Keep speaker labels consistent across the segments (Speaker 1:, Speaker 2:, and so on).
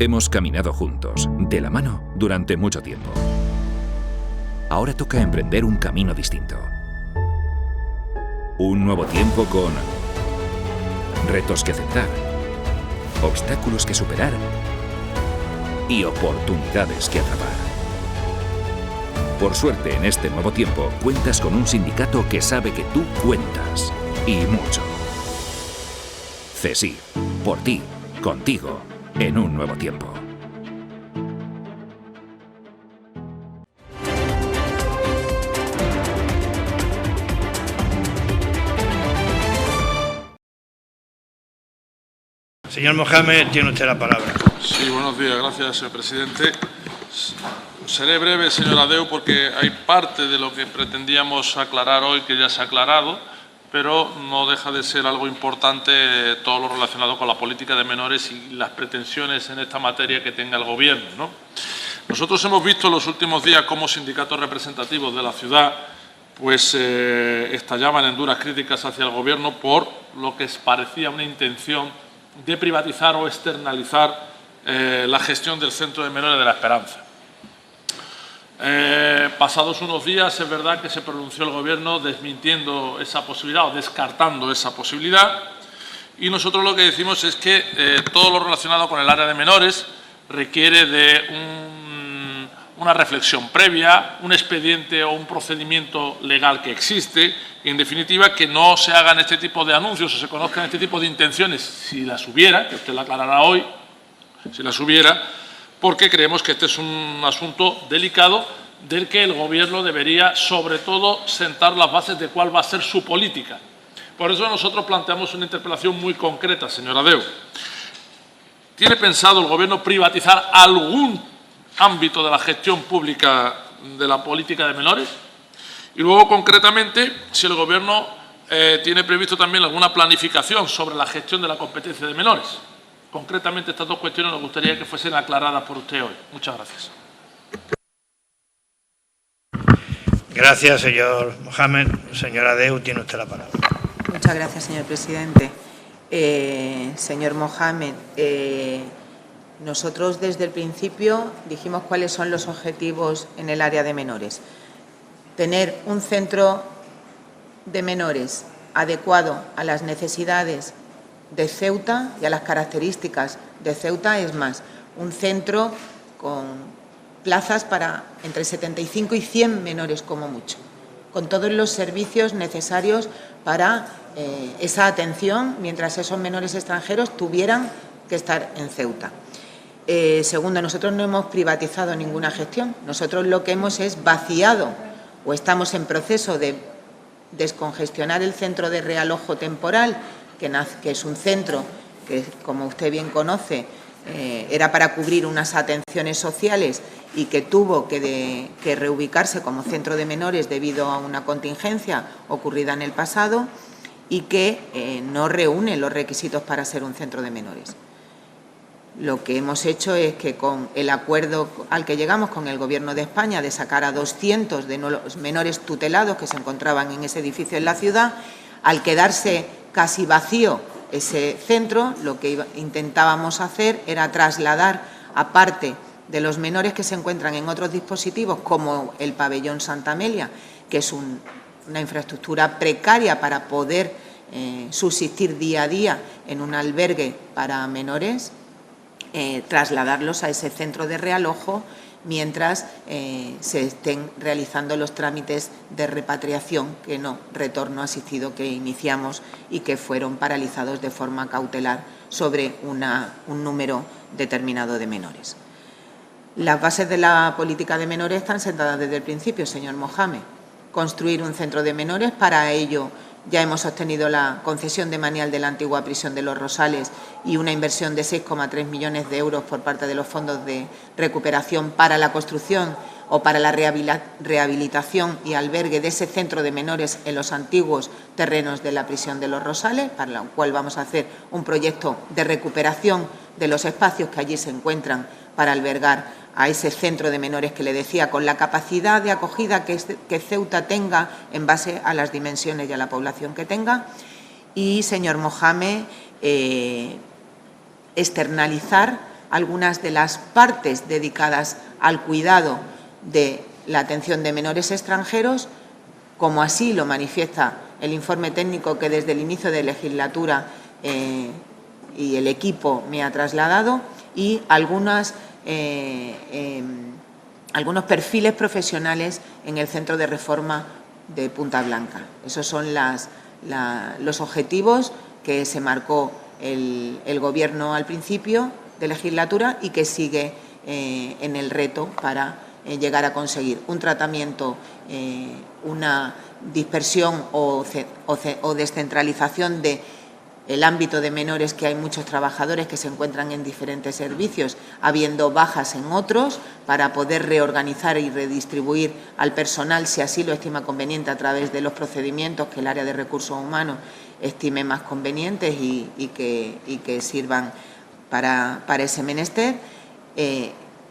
Speaker 1: Hemos caminado juntos, de la mano, durante mucho tiempo. Ahora toca emprender un camino distinto. Un nuevo tiempo con retos que aceptar, obstáculos que superar y oportunidades que atrapar. Por suerte, en este nuevo tiempo, cuentas con un sindicato que sabe que tú cuentas, y mucho. CESIF, por ti, contigo, en un nuevo tiempo.
Speaker 2: Señor Mohamed, tiene usted la palabra.
Speaker 3: Sí, buenos días. Gracias, señor presidente. Seré breve, señor Adeu, porque hay parte de lo que pretendíamos aclarar hoy que ya se ha aclarado, pero no deja de ser algo importante todo lo relacionado con la política de menores y las pretensiones en esta materia que tenga el Gobierno, ¿no? Nosotros hemos visto en los últimos días cómo sindicatos representativos de la ciudad pues estallaban en duras críticas hacia el Gobierno por lo que parecía una intención de privatizar o externalizar la gestión del Centro de Menores de la Esperanza. Pasados unos días, es verdad que se pronunció el Gobierno desmintiendo esa posibilidad o descartando esa posibilidad, y nosotros lo que decimos es que todo lo relacionado con el área de menores requiere de una reflexión previa, un expediente o un procedimiento legal que existe, y en definitiva que no se hagan este tipo de anuncios o se conozcan este tipo de intenciones, si las hubiera, que usted la aclarará hoy, si las hubiera, porque creemos que este es un asunto delicado del que el Gobierno debería, sobre todo, sentar las bases de cuál va a ser su política. Por eso nosotros planteamos una interpelación muy concreta, señor Adeu. ¿Tiene pensado el Gobierno privatizar algún ámbito de la gestión pública de la política de menores? Y luego, concretamente, si el Gobierno tiene previsto también alguna planificación sobre la gestión de la competencia de menores. Concretamente, estas dos cuestiones nos gustaría que fuesen aclaradas por usted hoy. Muchas gracias.
Speaker 2: Gracias, señor Mohamed. Señora Adeu, tiene usted la palabra.
Speaker 4: Muchas gracias, señor presidente. Señor Mohamed, nosotros desde el principio dijimos cuáles son los objetivos en el área de menores. Tener un centro de menores adecuado a las necesidades de Ceuta y a las características de Ceuta, es más, un centro con plazas para entre 75 y 100 menores como mucho, con todos los servicios necesarios para esa atención mientras esos menores extranjeros tuvieran que estar en Ceuta. Segundo, nosotros no hemos privatizado ninguna gestión, nosotros lo que hemos es vaciado o estamos en proceso de descongestionar el centro de realojo temporal, que es un centro que, como usted bien conoce, era para cubrir unas atenciones sociales y que tuvo que reubicarse como centro de menores debido a una contingencia ocurrida en el pasado y que no reúne los requisitos para ser un centro de menores. Lo que hemos hecho es que con el acuerdo al que llegamos con el Gobierno de España de sacar a 200 de los menores tutelados que se encontraban en ese edificio en la ciudad, al quedarse casi vacío ese centro, lo que intentábamos hacer era trasladar, aparte de los menores que se encuentran en otros dispositivos, como el pabellón Santa Amelia, que es una infraestructura precaria para poder subsistir día a día en un albergue para menores, trasladarlos a ese centro de realojo mientras se estén realizando los trámites de repatriación, que no, retorno asistido, que iniciamos y que fueron paralizados de forma cautelar sobre un número determinado de menores. Las bases de la política de menores están sentadas desde el principio, señor Mohamed. Construir un centro de menores, para ello ya hemos obtenido la concesión de manial de la antigua prisión de Los Rosales y una inversión de 6,3 millones de euros por parte de los fondos de recuperación para la construcción o para la rehabilitación y albergue de ese centro de menores en los antiguos terrenos de la prisión de Los Rosales, para lo cual vamos a hacer un proyecto de recuperación de los espacios que allí se encuentran para albergar a ese centro de menores que le decía, con la capacidad de acogida que Ceuta tenga en base a las dimensiones y a la población que tenga. Y, señor Mohamed, externalizar algunas de las partes dedicadas al cuidado de la atención de menores extranjeros, como así lo manifiesta el informe técnico que desde el inicio de legislatura y el equipo me ha trasladado, y algunos perfiles profesionales en el Centro de Reforma de Punta Blanca. Esos son los objetivos que se marcó el Gobierno al principio de legislatura y que sigue en el reto para llegar a conseguir un tratamiento, una dispersión o descentralización del ámbito de menores, que hay muchos trabajadores que se encuentran en diferentes servicios, habiendo bajas en otros, para poder reorganizar y redistribuir al personal, si así lo estima conveniente, a través de los procedimientos que el área de recursos humanos estime más convenientes y que sirvan para ese menester.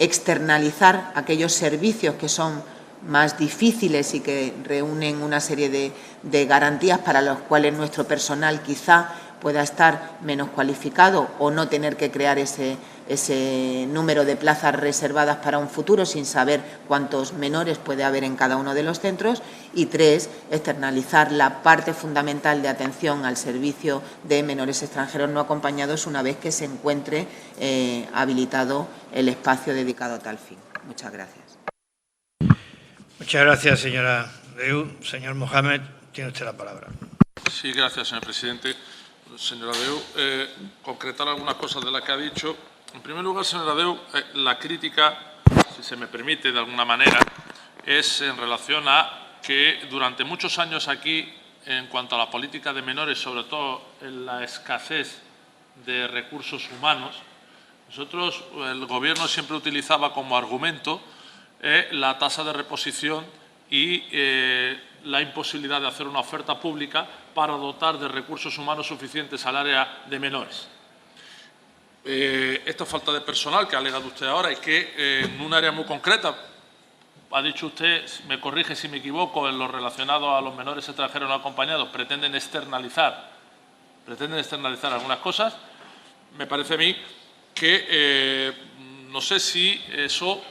Speaker 4: Externalizar aquellos servicios que son más difíciles y que reúnen una serie de garantías para los cuales nuestro personal quizá pueda estar menos cualificado o no tener que crear ese número de plazas reservadas para un futuro sin saber cuántos menores puede haber en cada uno de los centros. Y 3, externalizar la parte fundamental de atención al servicio de menores extranjeros no acompañados una vez que se encuentre habilitado el espacio dedicado a tal fin. Muchas gracias.
Speaker 2: Muchas gracias, señora Deu. Señor Mohamed, tiene usted la palabra.
Speaker 3: Sí, gracias, señor presidente. Señora Deu, concretar algunas cosas de las que ha dicho. En primer lugar, señora Deu, la crítica, si se me permite de alguna manera, es en relación a que durante muchos años aquí, en cuanto a la política de menores, sobre todo en la escasez de recursos humanos, nosotros, el Gobierno siempre utilizaba como argumento la tasa de reposición y la imposibilidad de hacer una oferta pública para dotar de recursos humanos suficientes al área de menores. Esta falta de personal que ha alegado usted ahora es que en un área muy concreta, ha dicho usted, me corrige si me equivoco, en lo relacionado a los menores extranjeros no acompañados, pretenden externalizar algunas cosas. Me parece a mí que no sé si eso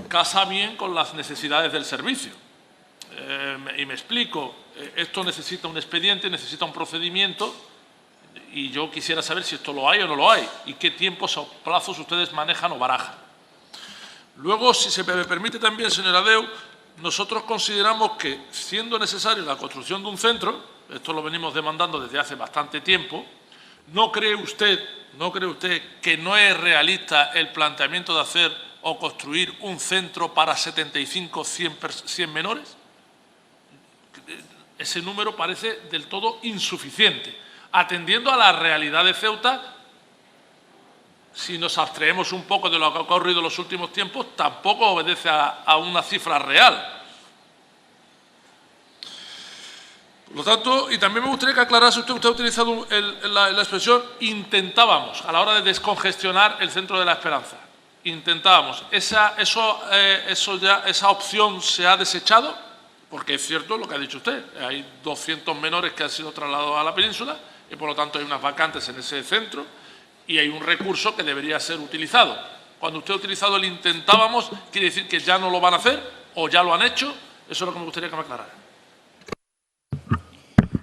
Speaker 3: casa bien con las necesidades del servicio. Y me explico, esto necesita un expediente, necesita un procedimiento, y yo quisiera saber si esto lo hay o no lo hay y qué tiempos o plazos ustedes manejan o barajan. Luego, si se me permite también, señora Deu, nosotros consideramos que, siendo necesario la construcción de un centro, esto lo venimos demandando desde hace bastante tiempo, ¿no cree usted que no es realista el planteamiento de hacer o construir un centro para 75 o 100 menores? Ese número parece del todo insuficiente. Atendiendo a la realidad de Ceuta, si nos abstraemos un poco de lo que ha ocurrido en los últimos tiempos, tampoco obedece a una cifra real. Por lo tanto, y también me gustaría que aclarase usted ha utilizado la expresión intentábamos a la hora de descongestionar el Centro de la Esperanza. Intentábamos. ¿Esa opción se ha desechado? Porque es cierto lo que ha dicho usted. Hay 200 menores que han sido trasladados a la península y, por lo tanto, hay unas vacantes en ese centro y hay un recurso que debería ser utilizado. Cuando usted ha utilizado el intentábamos, ¿quiere decir que ya no lo van a hacer o ya lo han hecho? Eso es lo que me gustaría que me aclarara.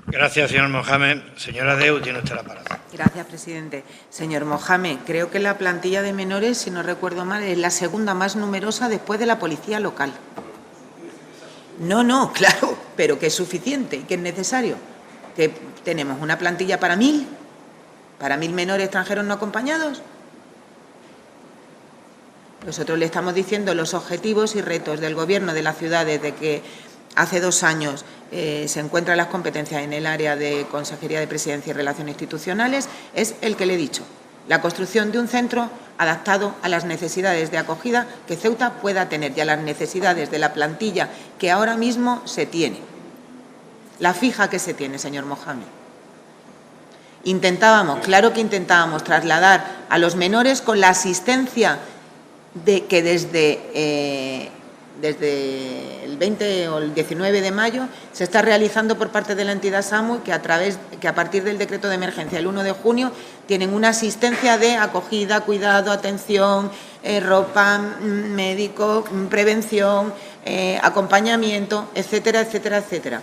Speaker 2: Gracias, señor Mohamed. Señora Deu, tiene usted la palabra.
Speaker 4: Gracias, presidente. Señor Mohamed, creo que la plantilla de menores, si no recuerdo mal, es la segunda más numerosa después de la policía local. No, claro, pero que es suficiente y que es necesario. Que tenemos una plantilla para 1.000 menores extranjeros no acompañados. Nosotros le estamos diciendo los objetivos y retos del Gobierno de la ciudad desde que hace 2 años se encuentran las competencias en el área de Consejería de Presidencia y Relaciones Institucionales, es el que le he dicho. La construcción de un centro adaptado a las necesidades de acogida que Ceuta pueda tener y a las necesidades de la plantilla que ahora mismo se tiene. La fija que se tiene, señor Mohamed. Claro que intentábamos trasladar a los menores con la asistencia que desde desde el 20 o el 19 de mayo se está realizando por parte de la entidad SAMU, que a partir del decreto de emergencia el 1 de junio tienen una asistencia de acogida, cuidado, atención, ropa, médico, prevención, acompañamiento, etcétera, etcétera, etcétera.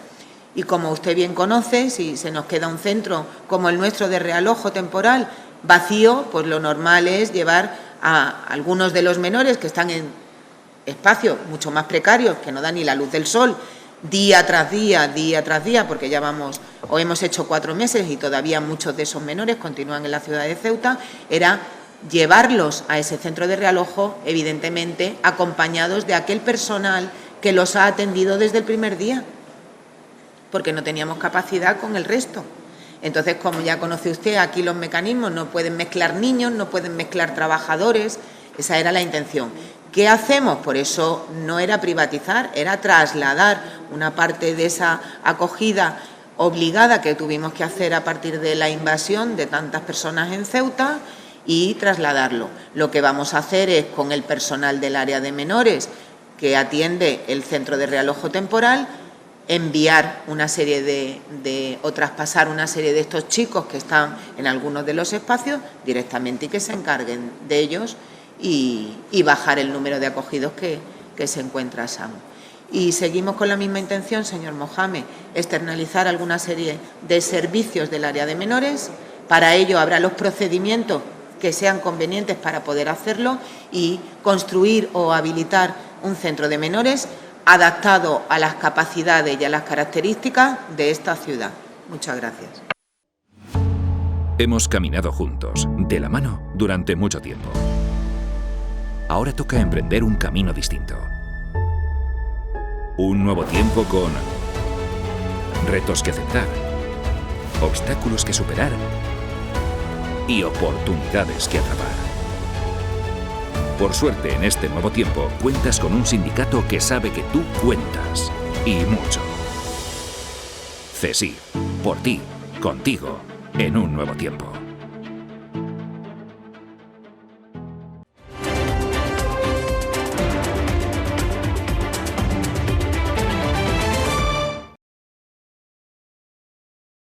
Speaker 4: Y como usted bien conoce, si se nos queda un centro como el nuestro de realojo temporal vacío, pues lo normal es llevar a algunos de los menores que están en espacios mucho más precarios, que no dan ni la luz del sol, día tras día, porque ya hemos hecho 4 meses y todavía muchos de esos menores continúan en la ciudad de Ceuta, era llevarlos a ese centro de realojo, evidentemente acompañados de aquel personal que los ha atendido desde el primer día, porque no teníamos capacidad con el resto. Entonces, como ya conoce usted, aquí los mecanismos no pueden mezclar niños, no pueden mezclar trabajadores, esa era la intención. ¿Qué hacemos? Por eso no era privatizar, era trasladar una parte de esa acogida obligada que tuvimos que hacer a partir de la invasión de tantas personas en Ceuta y trasladarlo. Lo que vamos a hacer es, con el personal del área de menores que atiende el centro de realojo temporal, enviar una serie o traspasar una serie de estos chicos que están en algunos de los espacios directamente y que se encarguen de ellos y bajar el número de acogidos que se encuentra SAMU. Y seguimos con la misma intención, señor Mohamed, externalizar alguna serie de servicios del área de menores. Para ello habrá los procedimientos que sean convenientes para poder hacerlo y construir o habilitar un centro de menores adaptado a las capacidades y a las características de esta ciudad. Muchas gracias.
Speaker 1: Hemos caminado juntos, de la mano, durante mucho tiempo. Ahora toca emprender un camino distinto. Un nuevo tiempo con retos que aceptar, obstáculos que superar y oportunidades que atrapar. Por suerte, en este nuevo tiempo, cuentas con un sindicato que sabe que tú cuentas, y mucho. CESIF, por ti, contigo, en un nuevo tiempo.